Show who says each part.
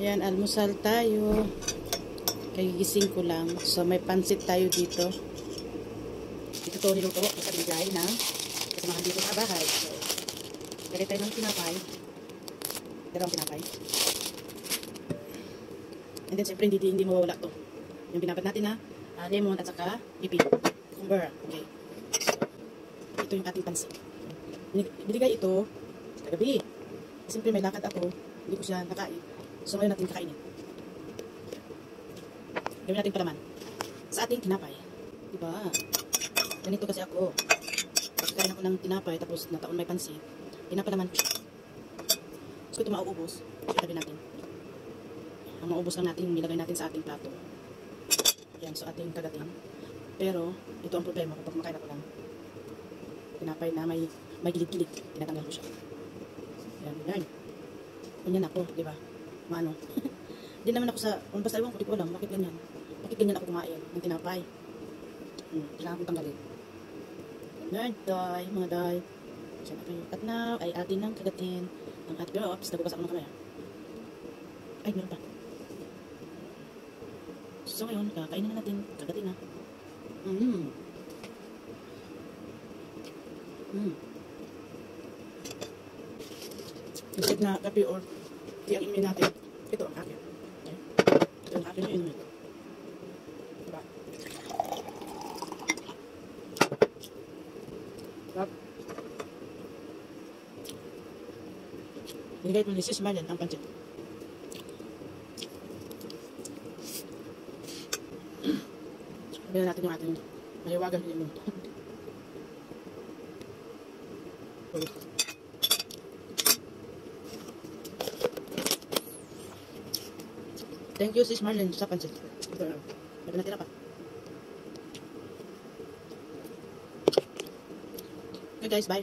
Speaker 1: Yan, almusal tayo. Kagigising ko lang. So, may pansit tayo dito. Ito to niluto sa bigay ng kasamahan dito sa bahay. So, lagay tayo ng tinapay. Dalawang tinapay. And then, siyempre, hindi mawawala to. Yung binabad natin na lemon at saka pipi. Cucumber. Okay. Ito yung ating pansit. Binigay ito kagabi. Siyempre, may lakad ako. Hindi ko siya nakain. So, ngayon natin kakainin. Gawin natin palaman sa ating tinapay. Diba? Ganito kasi ako. Pagkain ako ng tinapay, tapos nataon may pansit. Pinapalaman ko siya. So, ito mauubos. So, tabi natin. Ang maubos lang natin, nilagay natin sa ating plato. Yan, so ating kagatin. Pero, ito ang problema kapag makain ako lang. Tinapay na may gilid-gilid. Tinatanggal ko siya. Yan, yan. Ganyan ako, diba? Maano. Hindi naman ako sa, basta ewan ko, di ko alam, bakit ganyan? Bakit ganyan ako kumain ng tinapay? Kailangan kong tanggalin. Ganyan, day, mga day. Siyempre, at now, ay atin ng kagatin ng ating drops. Nagugas ako ng kamay. Ay, meron pa. So, ngayon, kakainin na natin kagatin na. Instead na kape or tea ang inumin natin, ito ang akin. Okay? Ito ang akin yung inumin. Diba? Diba? Binigay ko ni Sis Marian ang pancit. Sabihin natin yung ating mahiwagan yung inumin. Thank you, Sis Marlene, sa pansit. Ito lang. Lagi natira pa. Okay guys, bye.